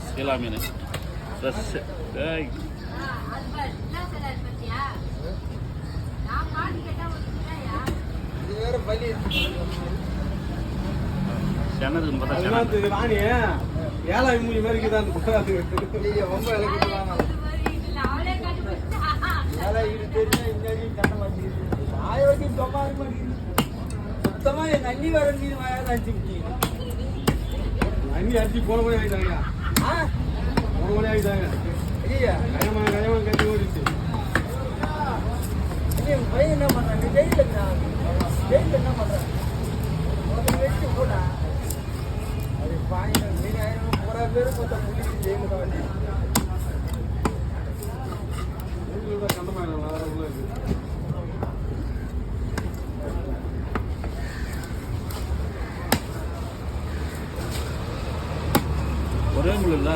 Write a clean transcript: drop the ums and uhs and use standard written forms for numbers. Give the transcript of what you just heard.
சீலா மீன் ஃப்ரெஷ். கிணறுன்னு பார்த்தா ராணி ஏழாய் மூணு பேருக்கு தான் ரொம்ப சுத்தமா என் அண்ணி வர மீன் அடிச்சு அண்ணி அடிச்சு போன மணி ஆகிட்டாங்க. போன மணி ஆகிட்டாங்க. கயமான கயமான கட்டி ஓடிச்சு. பையன் என்ன பண்றாங்க? ஜெயில என்ன பண்றாங்க? வெட்டி போட்டா அது பாயிண்ட் மீன் ஆயிரம் பூரா பேரு மொத்தம் புள்ளி ஜெயில தான் வண்டி கண்டமாயிரம் ஒரே முள்ள